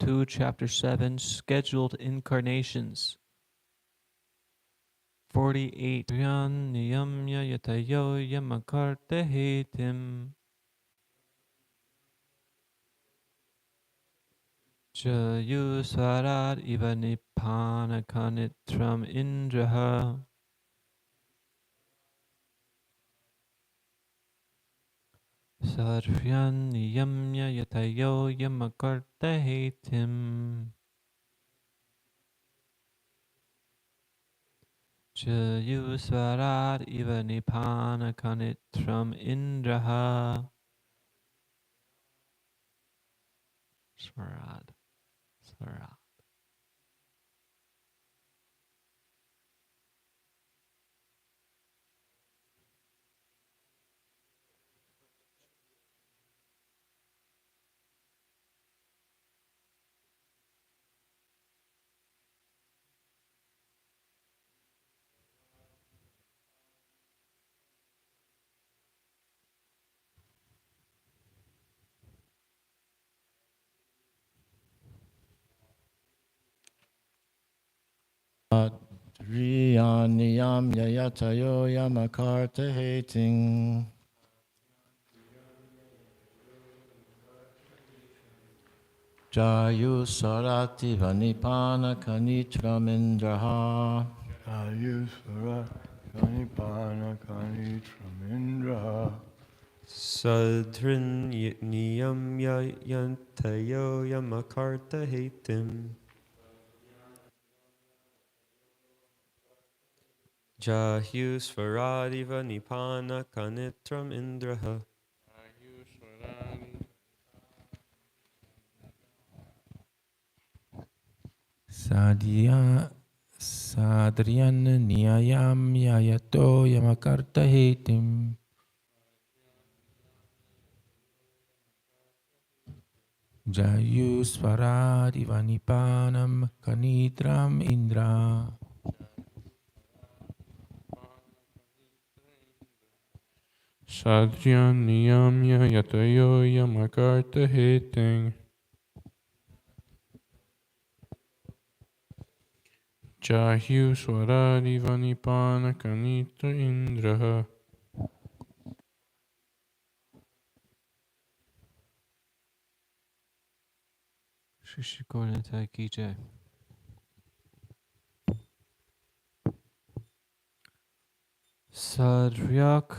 2, Chapter 7, Scheduled Incarnations. 48. Yan niyamya yatayo yamakarte hetim. Jayu swarat iva nippana kanitram indraha. Sarvyan niyamya yatayo yamakarte hetim. Jayu swarat iva nippana kanitram indraha. Swarat. Swarat. Driyanniyam yayatayo yamakarta hating. Jayu sarati vanipana kanitramindraha. Jayu sarati vanipana kanitramindraha. Sadrin niyam yantayo yamakarta hetim. Jahyu svaradiva nipana kanitram indraha. Sadriyan niyayam yayato yamakarta hetim. Jayu svaradi vanipanam kanitram indra. Sadhyan niyamya yatayo yamakarta heting. Jahyu swaradi vanipana kanita indraha. Shri Gaura Ki Jai. Sadryak,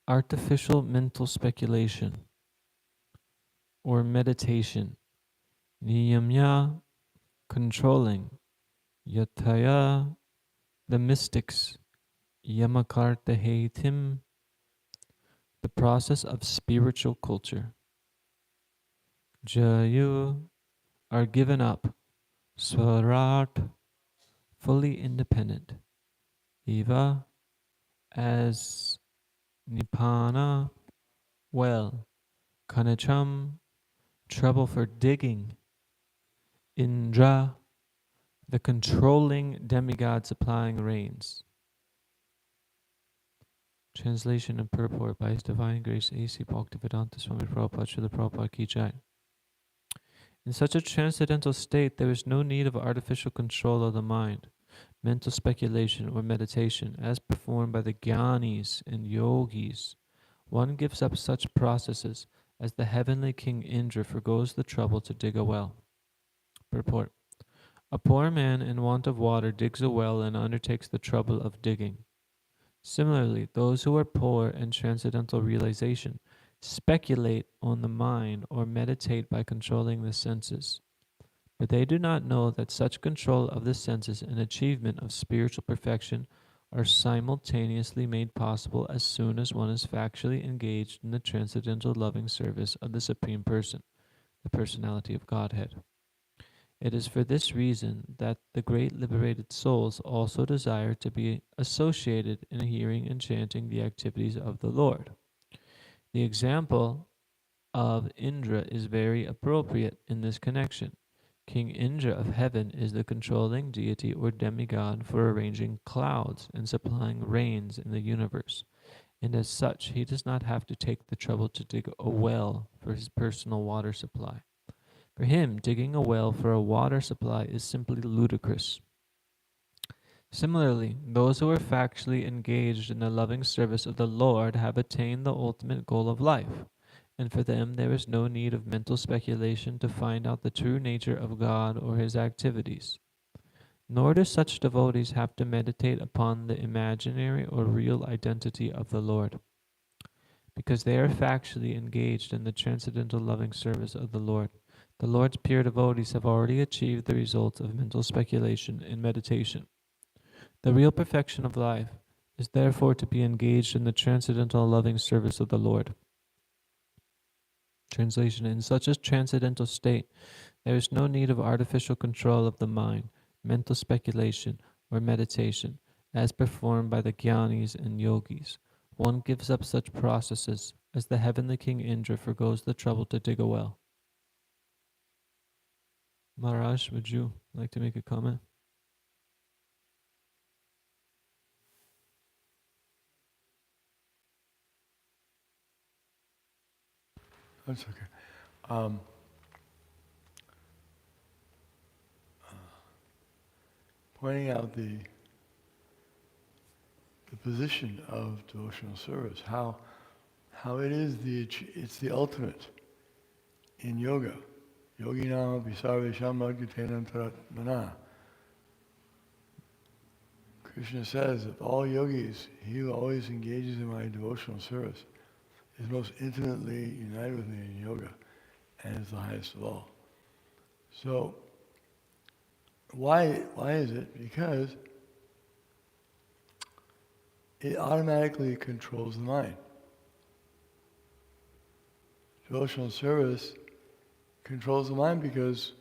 artificial mental speculation or meditation. Niyamya, controlling. Yataya, the mystics. Yamakarta heitim, the process of spiritual culture. Jayu, are given up. Swarat, fully independent. Eva, as Nipana, well. Kanacham, trouble for digging. Indra, the controlling demigod supplying rains. Translation and purport by His Divine Grace A.C. Bhaktivedanta Swami Prabhupada Srila Prabhupada Ki Jai. In such a transcendental state, there is no need of artificial control of the mind, mental speculation, or meditation, as performed by the jnanis and yogis. One gives up such processes as the heavenly king Indra forgoes the trouble to dig a well. Purport. A poor man in want of water digs a well and undertakes the trouble of digging. Similarly, those who are poor in transcendental realization speculate on the mind or meditate by controlling the senses. But they do not know that such control of the senses and achievement of spiritual perfection are simultaneously made possible as soon as one is factually engaged in the transcendental loving service of the Supreme Person, the Personality of Godhead. It is for this reason that the great liberated souls also desire to be associated in hearing and chanting the activities of the Lord. The example of Indra is very appropriate in this connection. King Indra of heaven is the controlling deity or demigod for arranging clouds and supplying rains in the universe, and as such he does not have to take the trouble to dig a well for his personal water supply. For him, digging a well for a water supply is simply ludicrous. Similarly, those who are factually engaged in the loving service of the Lord have attained the ultimate goal of life, and for them there is no need of mental speculation to find out the true nature of God or his activities. Nor do such devotees have to meditate upon the imaginary or real identity of the Lord, because they are factually engaged in the transcendental loving service of the Lord. The Lord's pure devotees have already achieved the results of mental speculation and meditation. The real perfection of life is therefore to be engaged in the transcendental loving service of the Lord. Translation: in such a transcendental state, there is no need of artificial control of the mind, mental speculation, or meditation, as performed by the jnanis and yogis. One gives up such processes as the heavenly king Indra forgoes the trouble to dig a well. Maharaj, would you like to make a comment? That's okay. Pointing out the position of devotional service, how it is it's the ultimate in yoga. Yoginam visarvesham adgyatenantaratmana. Krishna says that all yogis, he who always engages in my devotional service, is most intimately united with me in yoga, and is the highest of all. So, why is it? Because it automatically controls the mind. Devotional service controls the mind because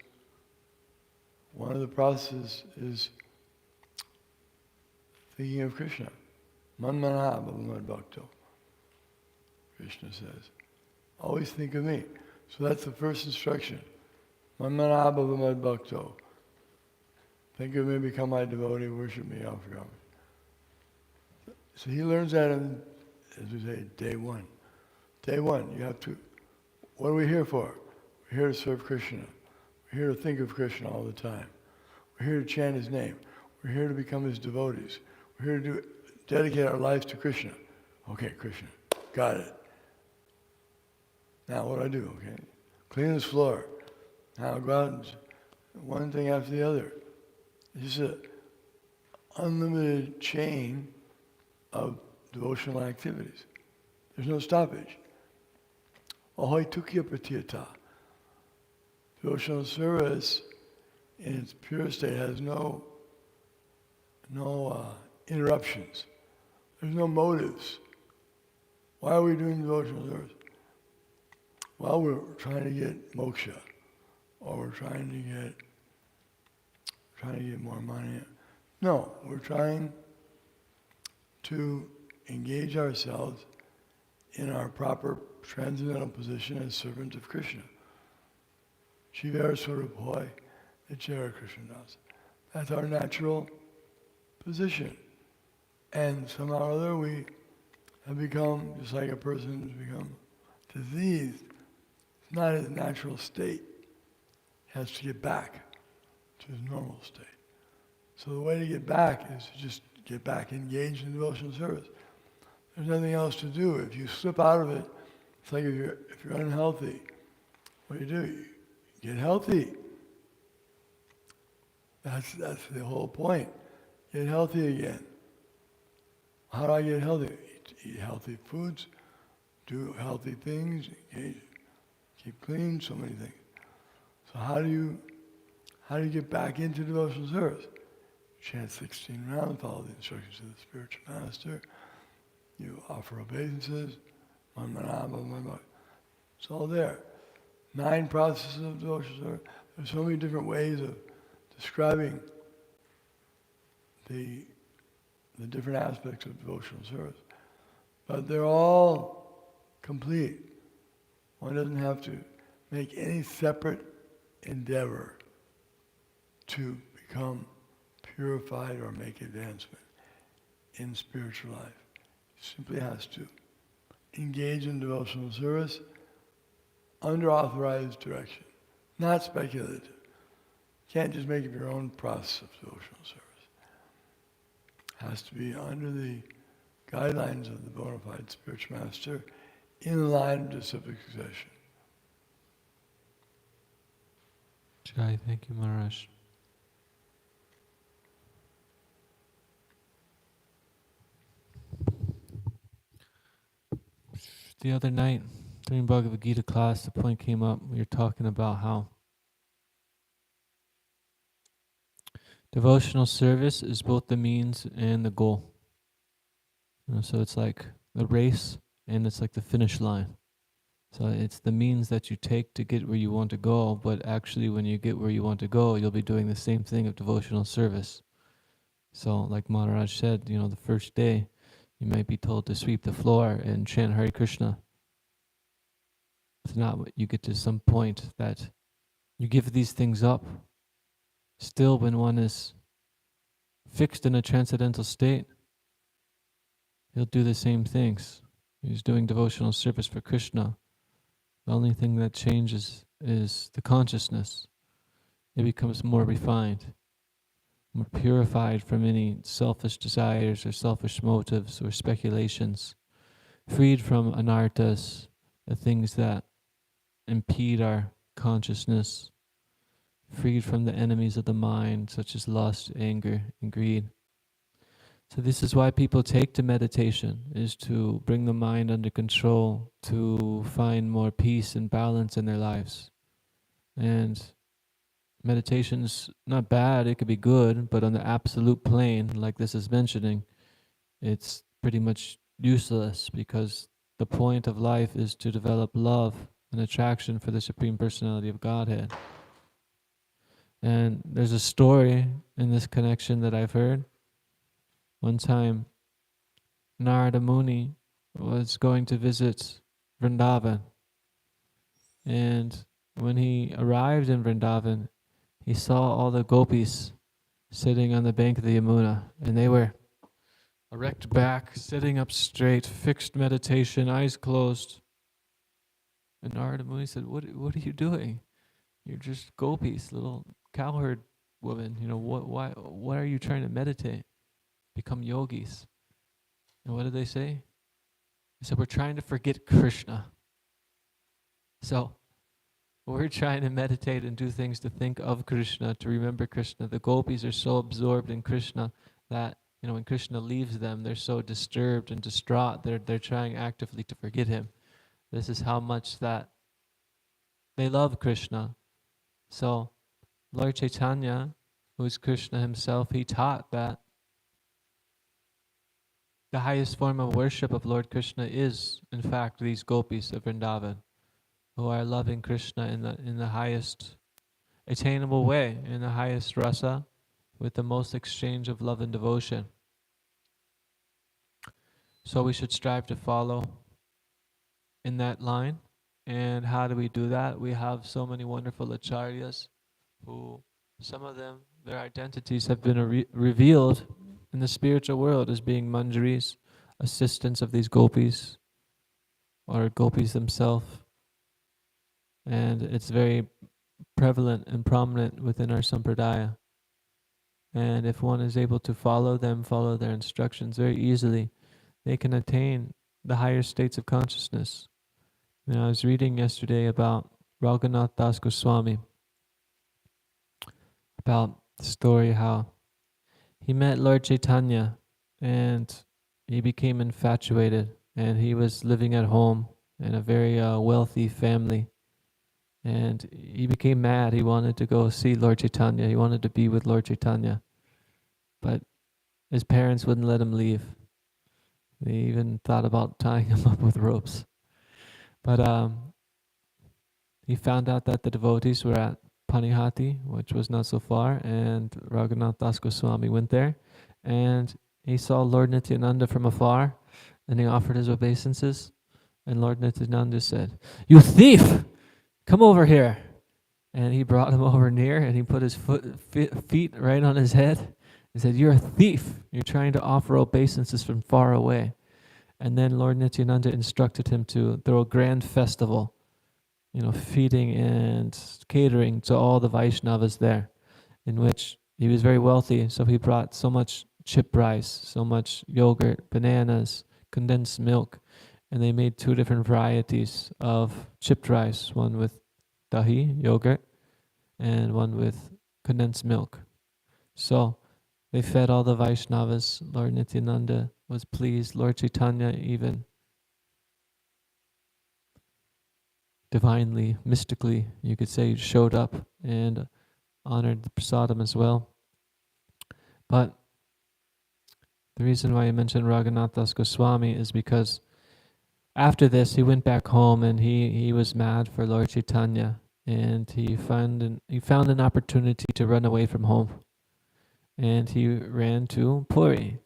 one of the processes is thinking of Krishna. Manmana bhavamad bhakto. Krishna says, always think of me. So that's the first instruction. Manmana bhavamad bhakto. Think of me, become my devotee, worship me, offer God. So he learns that in, as we say, day one. Day one, you have to, what are we here for? We're here to serve Krishna. We're here to think of Krishna all the time. We're here to chant his name. We're here to become his devotees. We're here to dedicate our lives to Krishna. Okay, Krishna, got it. Now what do? Okay, clean this floor. Now go out and one thing after the other. It's an unlimited chain of devotional activities. There's no stoppage. Ahoy tukya pratyata. Devotional service in its pure state has no interruptions. There's no motives. Why are we doing devotional service? Well, we're trying to get moksha, or we're trying to get more money. No, we're trying to engage ourselves in our proper transcendental position as servant of Krishna. Shivara Swaruphoy, Ichara Krishnadas. That's our natural position. And somehow or other we have become, just like a person who's become diseased, it's not his natural state. He has to get back to his normal state. So the way to get back is to just get back engaged in devotional service. There's nothing else to do. If you slip out of it, it's like if you're unhealthy, what do? You get healthy. That's the whole point. Get healthy again. How do I get healthy? Eat healthy foods, do healthy things, keep clean, so many things. So how do you get back into devotional service? Chant 16 rounds, follow the instructions of the spiritual master. You offer obeisances. It's all there. 9 processes of devotional service. There's so many different ways of describing the different aspects of devotional service. But they're all complete. One doesn't have to make any separate endeavor to become purified or make advancement in spiritual life. He simply has to engage in devotional service under authorized direction. not speculative. You can't just make up your own process of devotional service. It has to be under the guidelines of the bona fide spiritual master in line of disciplic succession. Jai, thank you, Maharaj. The other night, during Bhagavad Gita class, the point came up, we were talking about how devotional service is both the means and the goal. So it's like a race and it's like the finish line. So it's the means that you take to get where you want to go, but actually when you get where you want to go, you'll be doing the same thing of devotional service. So like Maharaj said, the first day, you might be told to sweep the floor and chant Hare Krishna. It's not what you get to some point that you give these things up. Still, when one is fixed in a transcendental state, he'll do the same things. He's doing devotional service for Krishna. The only thing that changes is the consciousness. It becomes more refined, more purified from any selfish desires or selfish motives or speculations, freed from anarthas, the things that impede our consciousness, freed from the enemies of the mind, such as lust, anger, and greed. So this is why people take to meditation, is to bring the mind under control, to find more peace and balance in their lives. And meditation's not bad, it could be good, but on the absolute plane, like this is mentioning, it's pretty much useless, because the point of life is to develop love and attraction for the Supreme Personality of Godhead. And there's a story in this connection that I've heard. One time, Narada Muni was going to visit Vrindavan. And when he arrived in Vrindavan, he saw all the gopis sitting on the bank of the Yamuna. And they were erect back, sitting up straight, fixed meditation, eyes closed. And Narada Muni said, what are you doing? You're just gopis, little cowherd women. Why are you trying to meditate? Become yogis. And what did they say? They said, we're trying to forget Krishna. So we're trying to meditate and do things to think of Krishna, to remember Krishna. The gopis are so absorbed in Krishna that, when Krishna leaves them, they're so disturbed and distraught. They're trying actively to forget him. This is how much that they love Krishna. So Lord Chaitanya, who is Krishna himself, he taught that the highest form of worship of Lord Krishna is, in fact, these gopis of Vrindavan, who are loving Krishna in the highest attainable way, in the highest rasa, with the most exchange of love and devotion. So we should strive to follow in that line. And how do we do that? We have so many wonderful acharyas who, some of them, their identities have been revealed in the spiritual world as being manjaris, assistants of these gopis, or gopis themselves. And it's very prevalent and prominent within our sampradaya. And if one is able to follow them, follow their instructions very easily, they can attain the higher states of consciousness. I was reading yesterday about Raghunath Das Goswami, about the story how he met Lord Chaitanya and he became infatuated, and he was living at home in a very wealthy family, and he became mad. He wanted to go see Lord Chaitanya. He wanted to be with Lord Chaitanya, but his parents wouldn't let him leave. They even thought about tying him up with ropes. But he found out that the devotees were at Panihati, which was not so far, and Raghunath Das Goswami went there, and he saw Lord Nityananda from afar, and he offered his obeisances, and Lord Nityananda said, "You thief! Come over here!" And he brought him over near, and he put his feet right on his head, and said, "You're a thief! You're trying to offer obeisances from far away." And then Lord Nityananda instructed him to throw a grand festival feeding and catering to all the Vaishnavas there, in which he was very wealthy, so he brought so much chip rice, so much yogurt, bananas, condensed milk, and they made 2 different varieties of chipped rice, one with dahi, yogurt, and one with condensed milk. So they fed all the Vaishnavas. Lord Nityananda was pleased. Lord Chaitanya even divinely, mystically, you could say, showed up and honored the prasadam as well. But the reason why I mentioned Raghunath Das Goswami is because after this he went back home and he was mad for Lord Chaitanya, and he found an opportunity to run away from home, and he ran to Puri.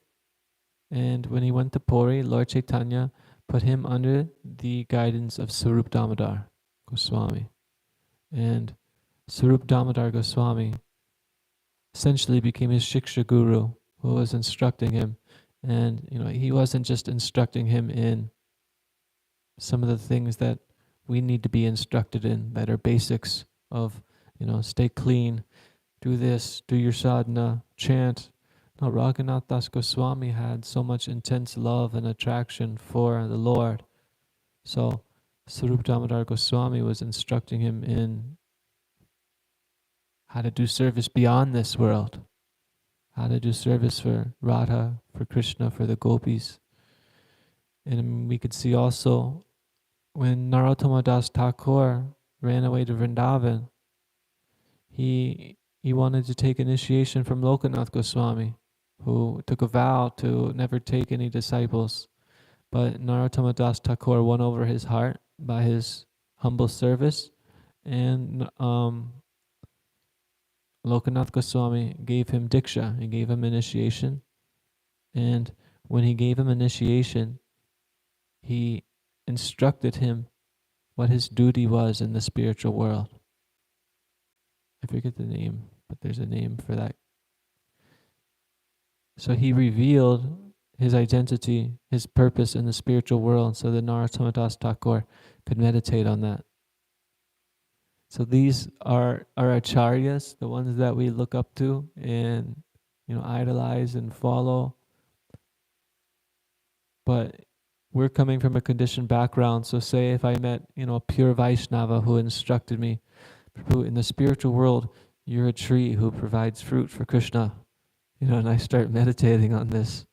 And when he went to Puri, Lord Chaitanya put him under the guidance of Sarup Damodar Goswami. And Sarup Damodar Goswami essentially became his Shiksha Guru, who was instructing him. And he wasn't just instructing him in some of the things that we need to be instructed in, that are basics of, stay clean, do this, do your sadhana, chant. No, Raghunath Das Goswami had so much intense love and attraction for the Lord. So Sarup Damodar Goswami was instructing him in how to do service beyond this world, how to do service for Radha, for Krishna, for the gopis. And we could see also when Narottama Das Thakur ran away to Vrindavan, he wanted to take initiation from Lokanath Goswami, who took a vow to never take any disciples. But Narottama Das Thakur won over his heart by his humble service, and Lokanath Goswami gave him diksha, he gave him initiation. And when he gave him initiation, he instructed him what his duty was in the spiritual world. I forget the name, but there's a name for that. So he revealed his identity, his purpose in the spiritual world, so that Narottama Das Thakur could meditate on that. So these are our acharyas, the ones that we look up to and idolize and follow. But we're coming from a conditioned background. So say if I met a pure Vaishnava who instructed me, Prabhu, in the spiritual world, you're a tree who provides fruit for Krishna. And I start meditating on this.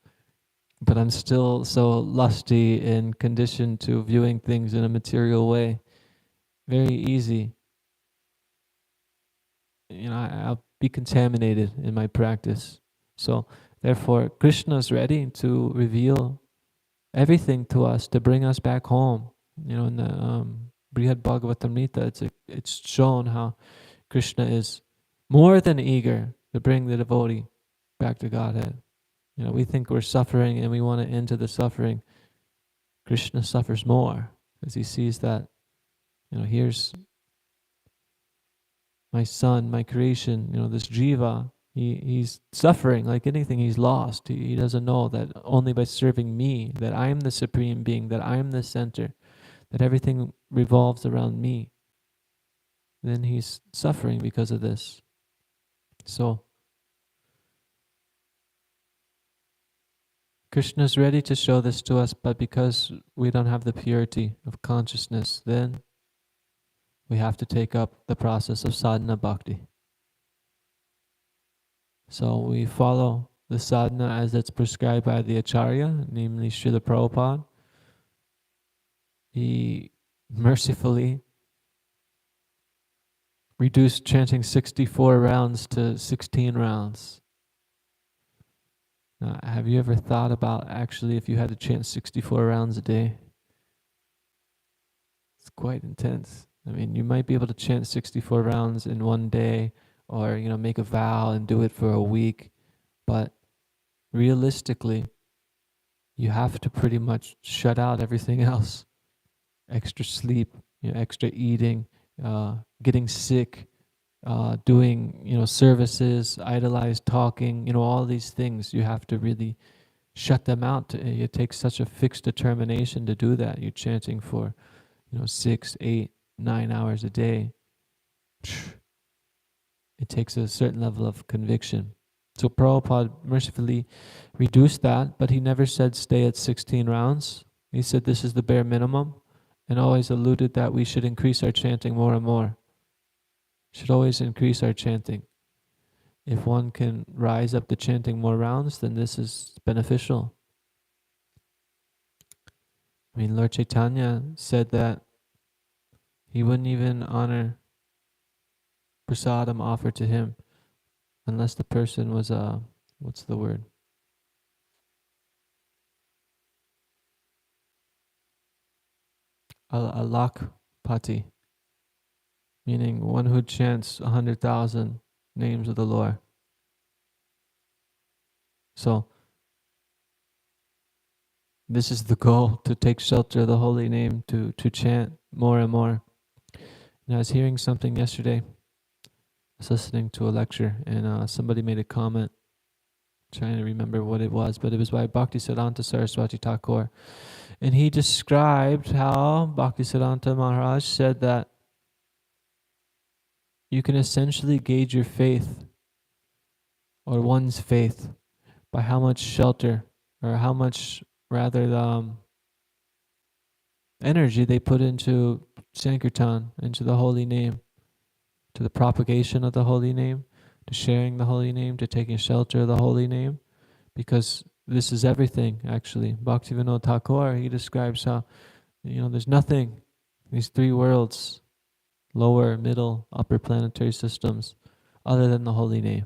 But I'm still so lusty and conditioned to viewing things in a material way. Very easy. I'll be contaminated in my practice. So therefore, Krishna is ready to reveal everything to us, to bring us back home. In the Brihad Bhagavatamrita, it's shown how Krishna is more than eager to bring the devotee back to Godhead. We think we're suffering and we want to end to the suffering. Krishna suffers more because he sees that, here's my son, my creation, this jiva, he's suffering like anything. He's lost. He doesn't know that only by serving me, that I'm the supreme being, that I'm the center, that everything revolves around me, then he's suffering because of this. So Krishna is ready to show this to us, but because we don't have the purity of consciousness, then we have to take up the process of sadhana bhakti. So we follow the sadhana as it's prescribed by the Acharya, namely Srila Prabhupada. He mercifully reduced chanting 64 rounds to 16 rounds. Now, have you ever thought about actually if you had to chant 64 rounds a day? It's quite intense. I mean, you might be able to chant 64 rounds in one day, or make a vow and do it for a week, but realistically, you have to pretty much shut out everything else. Extra sleep, extra eating, getting sick, doing services, idolized talking, all these things. You have to really shut them out. It takes such a fixed determination to do that. You're chanting for 6, 8, 9 hours a day, it takes a certain level of conviction. So Prabhupada mercifully reduced that, but he never said stay at 16 rounds. He said this is the bare minimum, and always alluded that we should increase our chanting more and more. Should always increase our chanting. If one can rise up to chanting more rounds, then this is beneficial. I mean, Lord Chaitanya said that he wouldn't even honor prasadam offered to him unless the person was what's the word? A lakpati, meaning one who chants 100,000 names of the Lord. So this is the goal, to take shelter of the holy name, to chant more and more. And I was hearing something yesterday. I was listening to a lecture, and somebody made a comment, trying to remember what it was, but it was by Bhaktisiddhanta Saraswati Thakur. And he described how Bhaktisiddhanta Maharaj said that you can essentially gauge your faith, or one's faith, by how much shelter, or how much rather energy they put into Sankirtan, into the holy name, to the propagation of the holy name, to sharing the holy name, to taking shelter of the holy name, because this is everything, actually. Bhaktivinoda Thakur, he describes how, there's nothing, these three worlds, lower, middle, upper planetary systems, other than the holy name.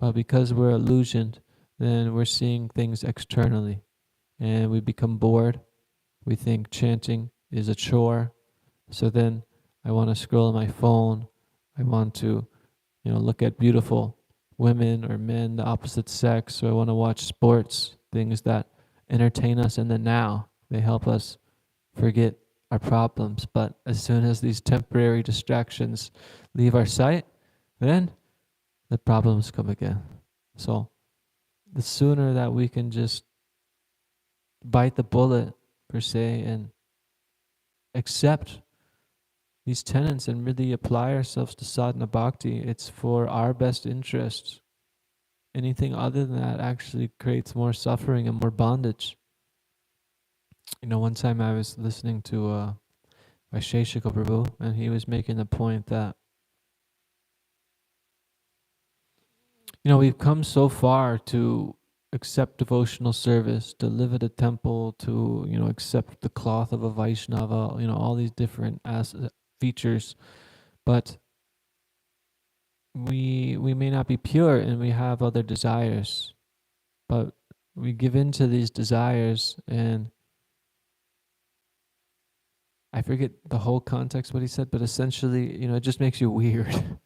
But because we're illusioned, then we're seeing things externally, and we become bored. We think chanting is a chore, so then I want to scroll on my phone. I want to, look at beautiful women or men, the opposite sex, or I want to watch sports, things that entertain us in the now. They help us forget our problems. But as soon as these temporary distractions leave our sight, then the problems come again. So the sooner that we can just bite the bullet, per se, and accept these tenets and really apply ourselves to sadhana bhakti, it's for our best interest. Anything other than that actually creates more suffering and more bondage. One time I was listening to Vaisheshika Prabhu, and he was making the point that we've come so far to accept devotional service, to live at a temple, to accept the cloth of a Vaishnava, all these different features, but we may not be pure, and we have other desires, but we give in to these desires, and I forget the whole context what he said, but essentially it just makes you weird.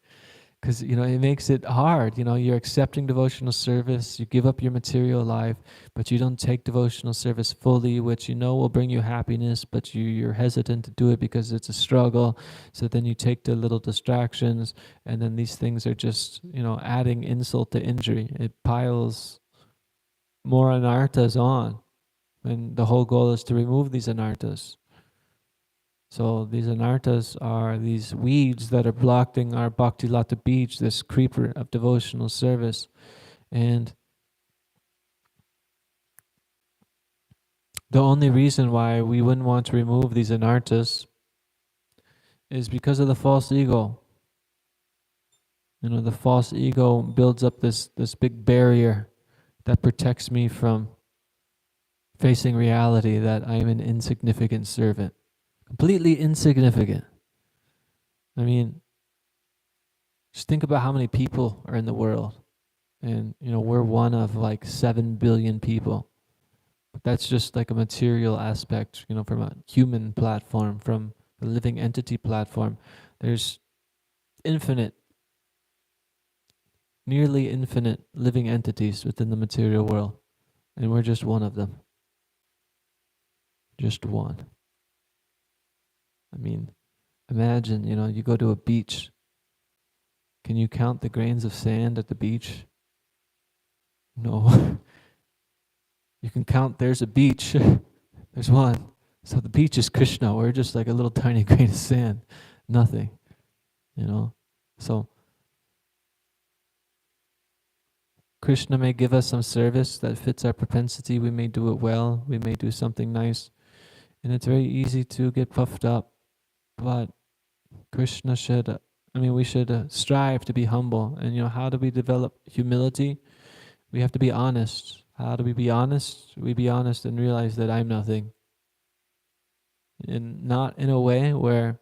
Because, it makes it hard. You're accepting devotional service, you give up your material life, but you don't take devotional service fully, which will bring you happiness, but you're hesitant to do it because it's a struggle. So then you take the little distractions, and then these things are just, adding insult to injury. It piles more anarthas on, when the whole goal is to remove these anarthas. So these anarthas are these weeds that are blocking our bhakti lata beach, this creeper of devotional service. And the only reason why we wouldn't want to remove these anarthas is because of the false ego. The false ego builds up this big barrier that protects me from facing reality that I am an insignificant servant. Completely insignificant. I mean, just think about how many people are in the world. And, we're one of like 7 billion people. But that's just like a material aspect, from a human platform, from a living entity platform. There's nearly infinite living entities within the material world. And we're just one of them. Just one. I mean, imagine, you go to a beach. Can you count the grains of sand at the beach? No. You can count there's a beach. There's one. So the beach is Krishna. We're just like a little tiny grain of sand. Nothing. So Krishna may give us some service that fits our propensity. We may do it well. We may do something nice. And it's very easy to get puffed up. But Krishna should, we should strive to be humble. And how do we develop humility? We have to be honest. How do we be honest? We be honest and realize that I'm nothing. And not in a way where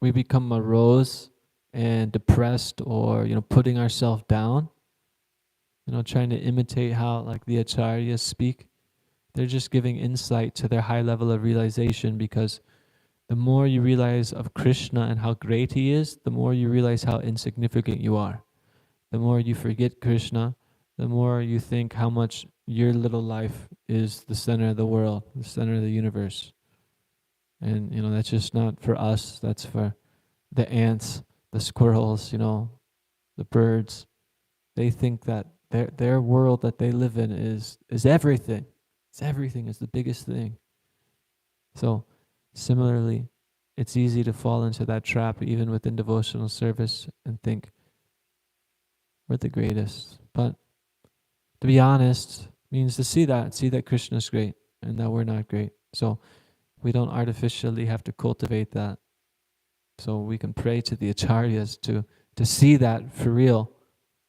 we become morose and depressed, or putting ourselves down, trying to imitate how like the acharyas speak. They're just giving insight to their high level of realization, because the more you realize of Krishna and how great he is, the more you realize how insignificant you are. The more you forget Krishna, the more you think how much your little life is the center of the world, the center of the universe. And that's just not for us, that's for the ants, the squirrels, the birds. They think that their world that they live in is everything. It's everything, it's the biggest thing. So similarly, it's easy to fall into that trap even within devotional service and think we're the greatest. But to be honest means to see that Krishna's great and that we're not great. So we don't artificially have to cultivate that. So we can pray to the acharyas to see that for real,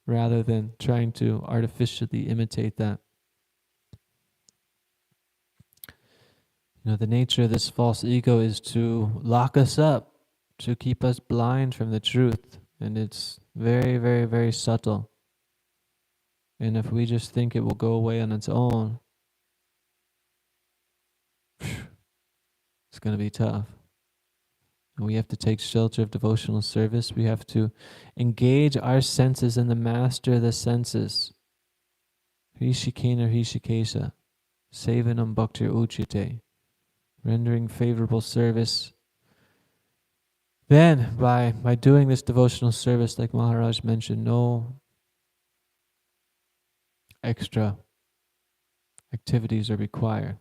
rather than trying to artificially imitate that. The nature of this false ego is to lock us up, to keep us blind from the truth. And it's very, very, very subtle. And if we just think it will go away on its own, it's going to be tough. And we have to take shelter of devotional service. We have to engage our senses in the master of the senses. Rishikena Rishikesa, Sevanam Bhaktir Uchite, rendering favorable service. Then, by doing this devotional service, like Maharaj mentioned, no extra activities are required.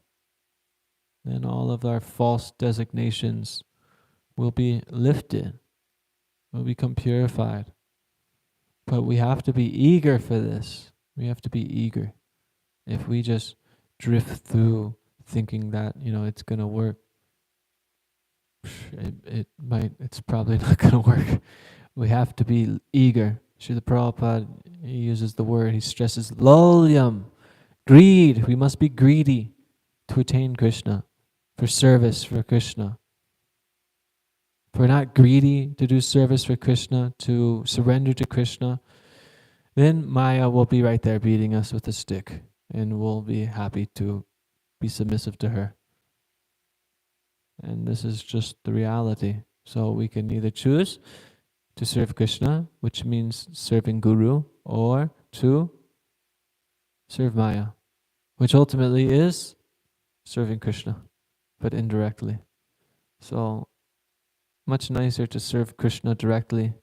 Then all of our false designations will be lifted, will become purified. But we have to be eager for this. We have to be eager. If we just drift through thinking that, it's going to work, it's probably not going to work. We have to be eager. Srila Prabhupada, he uses the word, he stresses lolyam, greed. We must be greedy to attain Krishna, for service for Krishna. If we're not greedy to do service for Krishna, to surrender to Krishna, then Maya will be right there beating us with a stick, and we'll be happy to be submissive to her. And this is just the reality. So we can either choose to serve Krishna, which means serving Guru, or to serve Maya, which ultimately is serving Krishna, but indirectly. So much nicer to serve Krishna directly.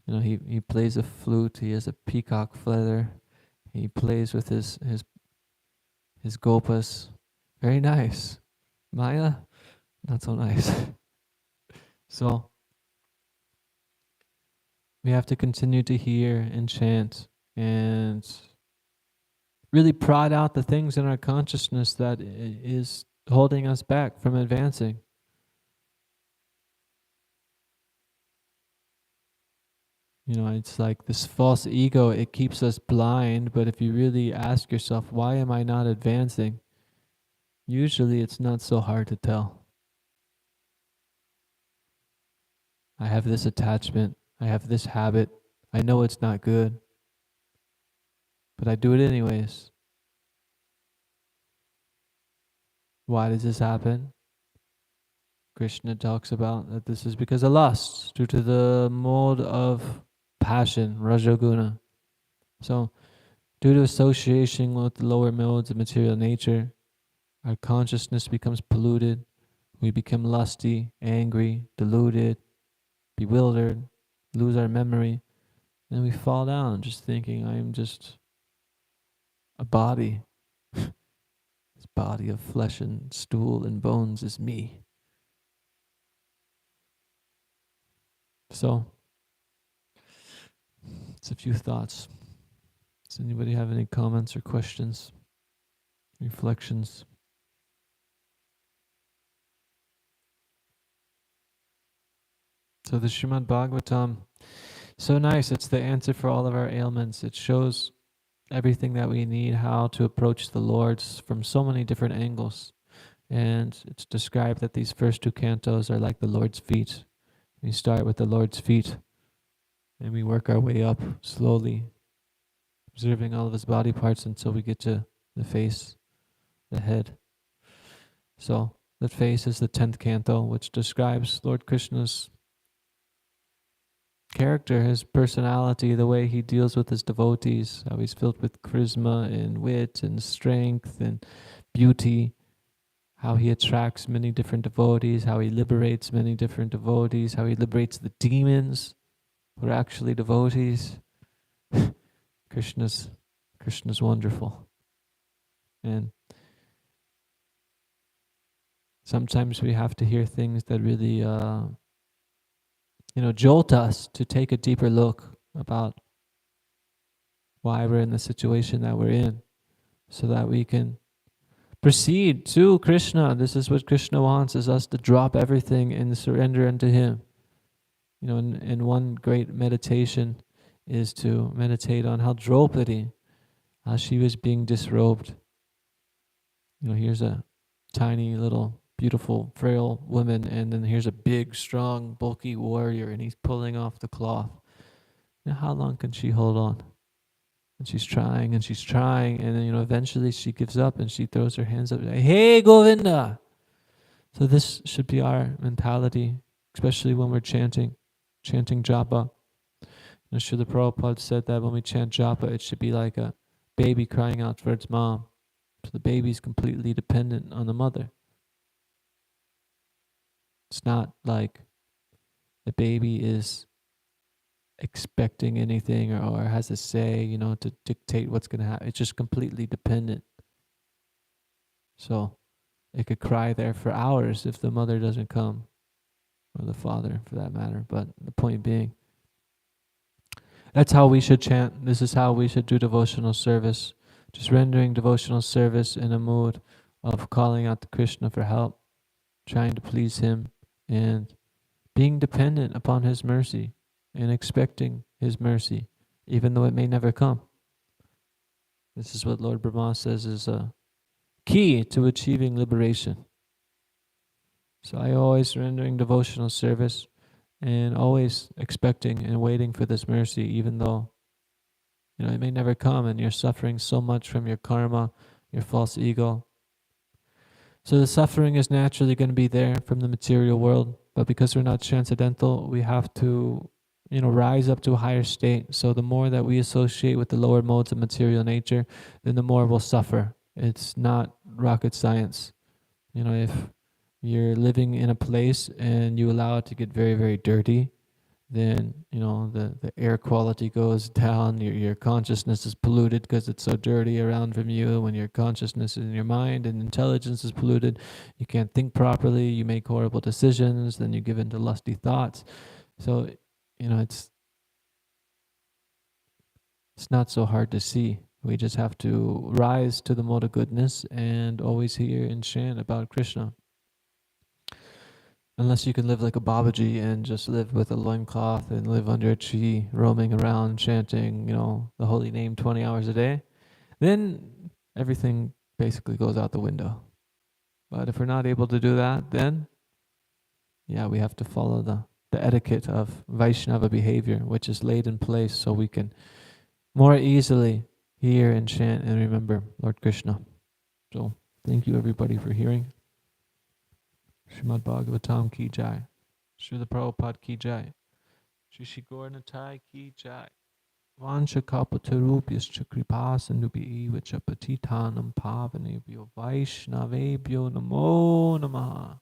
He plays a flute, he has a peacock feather, he plays with his gopas. Very nice. Maya, not so nice. So we have to continue to hear and chant and really prod out the things in our consciousness that is holding us back from advancing. It's like this false ego, it keeps us blind, but if you really ask yourself, why am I not advancing? Usually it's not so hard to tell. I have this attachment, I have this habit, I know it's not good, but I do it anyways. Why does this happen? Krishna talks about that this is because of lust, due to the mode of passion, rajoguna. So, due to association with the lower modes of material nature, our consciousness becomes polluted. We become lusty, angry, deluded, bewildered, lose our memory, and we fall down just thinking, I am just a body. This body of flesh and stool and bones is me. So, it's a few thoughts. Does anybody have any comments or questions, reflections? So the Srimad Bhagavatam, so nice. It's the answer for all of our ailments. It shows everything that we need, how to approach the Lord from so many different angles. And it's described that these first two cantos are like the Lord's feet. We start with the Lord's feet, and we work our way up slowly, observing all of his body parts until we get to the face, the head. So the face is the 10th canto, which describes Lord Krishna's character, his personality, the way he deals with his devotees, how he's filled with charisma and wit and strength and beauty, how he attracts many different devotees, how he liberates many different devotees, how he liberates the demons who are actually devotees. Krishna's wonderful. And sometimes we have to hear things that really jolt us to take a deeper look about why we're in the situation that we're in, so that we can proceed to Krishna. This is what Krishna wants, is us to drop everything and surrender unto him. And one great meditation is to meditate on how Draupadi, she was being disrobed. Here's a tiny little beautiful frail woman, and then here's a big strong bulky warrior, and he's pulling off the cloth. Now how long can she hold on? And she's trying and she's trying, and then eventually she gives up and she throws her hands up, like, hey Govinda. So this should be our mentality, especially when we're chanting japa. Srila Prabhupada said that when we chant japa, it should be like a baby crying out for its mom. So the baby's completely dependent on the mother. It's not like the baby is expecting anything or has a say, to dictate what's going to happen. It's just completely dependent. So it could cry there for hours if the mother doesn't come, or the father for that matter. But the point being, that's how we should chant. This is how we should do devotional service. Just rendering devotional service in a mood of calling out to Krishna for help, trying to please him, and being dependent upon his mercy and expecting his mercy, even though it may never come. This is what Lord Brahma says is a key to achieving liberation. So I always rendering devotional service and always expecting and waiting for this mercy, even though it may never come and you're suffering so much from your karma, your false ego. So the suffering is naturally going to be there from the material world, but because we're not transcendental, we have to rise up to a higher state. So the more that we associate with the lower modes of material nature, then the more we'll suffer. It's not rocket science. If you're living in a place and you allow it to get very, very dirty, then the air quality goes down, your consciousness is polluted because it's so dirty around from you. When your consciousness in your mind and intelligence is polluted, you can't think properly, you make horrible decisions, then you give into lusty thoughts. So it's not so hard to see. We just have to rise to the mode of goodness and always hear and chant about Krishna. Unless you can live like a Babaji and just live with a loincloth and live under a tree, roaming around, chanting, the holy name 20 hours a day, then everything basically goes out the window. But if we're not able to do that, then, we have to follow the etiquette of Vaishnava behavior, which is laid in place so we can more easily hear and chant and remember Lord Krishna. So, thank you everybody for hearing. Srimad Bhagavatam ki jai. Srila Prabhupada ki jai. Shri Shri Gaur Nitai ki jai. Vansha kalpatarubhyascha kripasindubhi vacha patitanam pavanebhyo Vaishnavebhyo namo namaha.